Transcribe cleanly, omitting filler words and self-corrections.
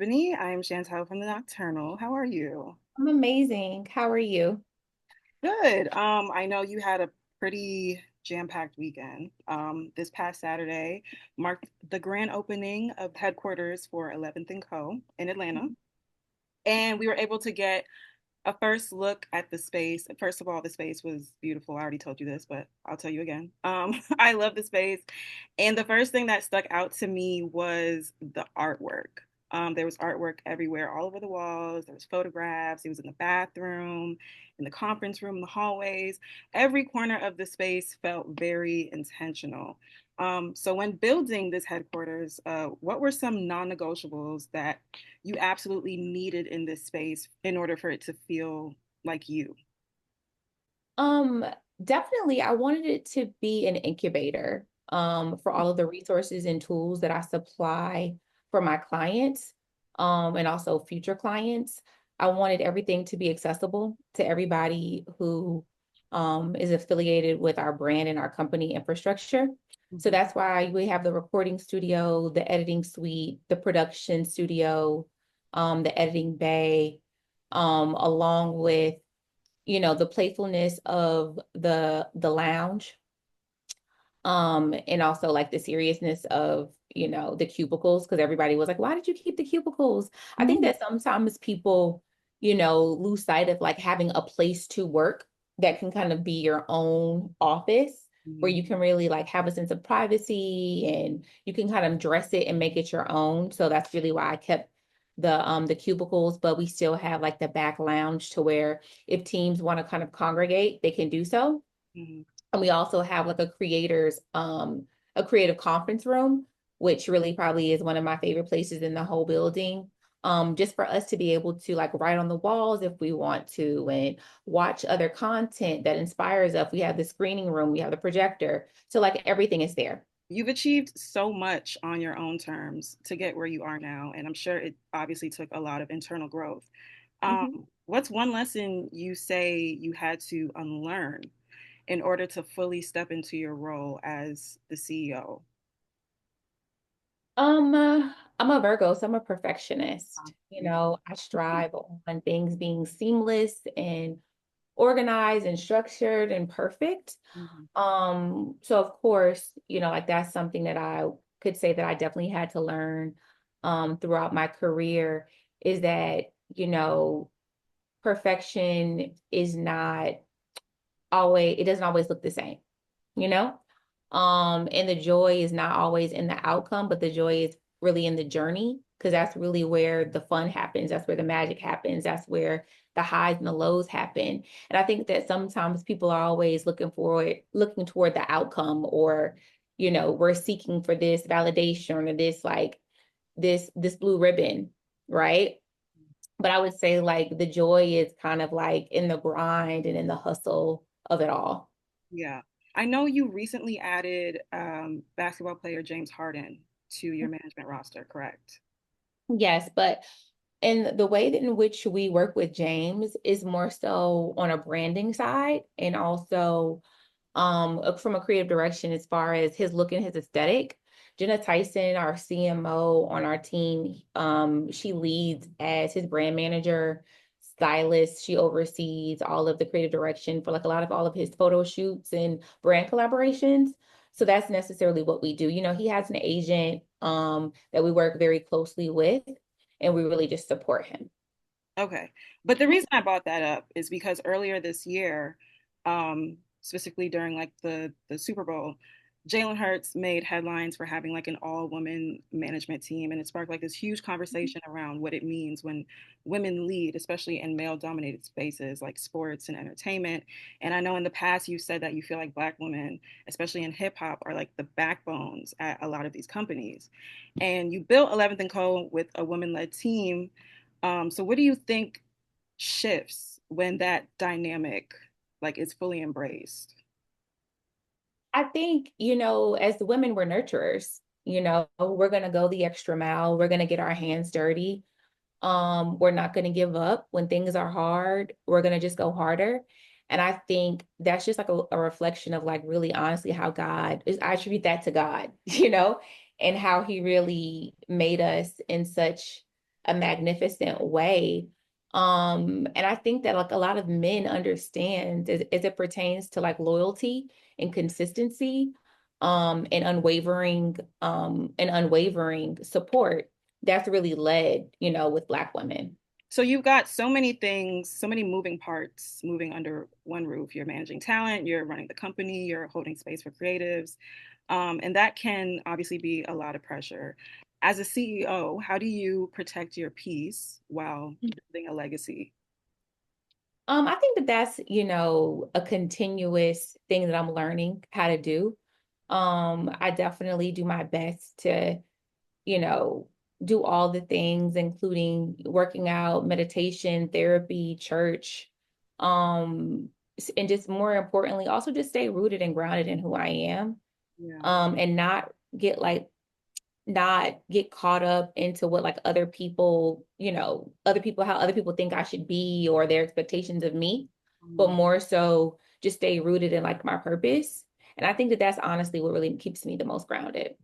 Ebony. I am Chantel from the Nocturnal. How are you? I'm amazing. How are you? Good. I know you had a pretty jam-packed weekend. This past Saturday marked the grand opening of headquarters for 11th and Co. in Atlanta, and we were able to get a first look at the space. First of all, the space was beautiful. I already told you this, but I'll tell you again. I love the space. And the first thing that stuck out to me was the artwork. There was artwork everywhere, all over the walls. There was photographs. It was in the bathroom, in the conference room, the hallways. Every corner of the space felt very intentional. So when building this headquarters, what were some non-negotiables that you absolutely needed in this space in order for it to feel like you? Um, Definitely I wanted it to be an incubator for all of the resources and tools that I supply for my clients and also future clients. I wanted everything to be accessible to everybody who is affiliated with our brand and our company infrastructure. So Mhm. that's why we have the recording studio, the editing suite, the production studio, the editing bay, along with the playfulness of the lounge, and also like the seriousness of the cubicles, because everybody was like, why did you keep the cubicles? I think Mhm. that sometimes people lose sight of like having a place to work that can kind of be your own office, where Mhm. you can really like have a sense of privacy and you can kind of dress it and make it your own. So that's really why I kept the cubicles, but we still have like the back lounge to where if teams want to kind of congregate, they can do so. Mhm. And we also have like a creative conference room, which really probably is one of my favorite places in the whole building. Just for us to be able to like write on the walls if we want to and watch other content that inspires us. We have the screening room, we have the projector. So like everything is there. You've achieved so much on your own terms to get where you are now, and I'm sure it obviously took a lot of internal growth. Mhm. What's one lesson you say you had to unlearn in order to fully step into your role as the CEO? I'm a Virgo, so I'm a perfectionist. I strive on things being seamless and organized and structured and perfect. Mhm. So of course, like that's something that I could say that I definitely had to learn throughout my career is that, perfection is not always, it doesn't always look the same, you know? And the joy is not always in the outcome, but the joy is really in the journey, because that's really where the fun happens. That's where the magic happens. That's where the highs and the lows happen. And I think that sometimes people are always looking toward the outcome, or, we're seeking for this validation or this like this blue ribbon, right? But I would say like the joy is kind of like in the grind and in the hustle of it all. Yeah. I know you recently added basketball player James Harden to your management roster, correct? Yes, but in the way that in which we work with James is more so on a branding side, and also from a creative direction as far as his look and his aesthetic. Jenna Tyson, our CMO on our team, she leads as his brand manager, stylist. She oversees all of the creative direction for like a lot of all of his photo shoots and brand collaborations. So that's necessarily what we do. He has an agent that we work very closely with, and we really just support him. Okay. But the reason I brought that up is because earlier this year, specifically during like the Super Bowl, Jalen Hurts made headlines for having like an all-woman management team, and it sparked like this huge conversation around what it means when women lead, especially in male-dominated spaces like sports and entertainment. And I know in the past you said that you feel like Black women, especially in hip hop, are like the backbones at a lot of these companies. And you built 11th and Co. with a women-led team. So what do you think shifts when that dynamic like is fully embraced? I think, as the women, we're nurturers. We're going to go the extra mile. We're going to get our hands dirty. We're not going to give up when things are hard. We're going to just go harder. And I think that's just like a reflection of like really honestly how God is. I attribute that to God, and how he really made us in such a magnificent way. And I think that like a lot of men understand as it pertains to like loyalty and consistency, and unwavering support that's really led, with Black women. So you've got so many things, so many moving parts moving under one roof. You're managing talent, you're running the company, you're holding space for creatives. And that can obviously be a lot of pressure. As a CEO, how do you protect your peace while building a legacy? I think that that's, a continuous thing that I'm learning how to do. I definitely do my best to, you know, do all the things, including working out, meditation, therapy, church, and just more importantly, also just stay rooted and grounded in who I am, Yeah. and not get caught up into what like how other people think I should be or their expectations of me, but Mm. more so just stay rooted in like my purpose. And I think that that's honestly what really keeps me the most grounded.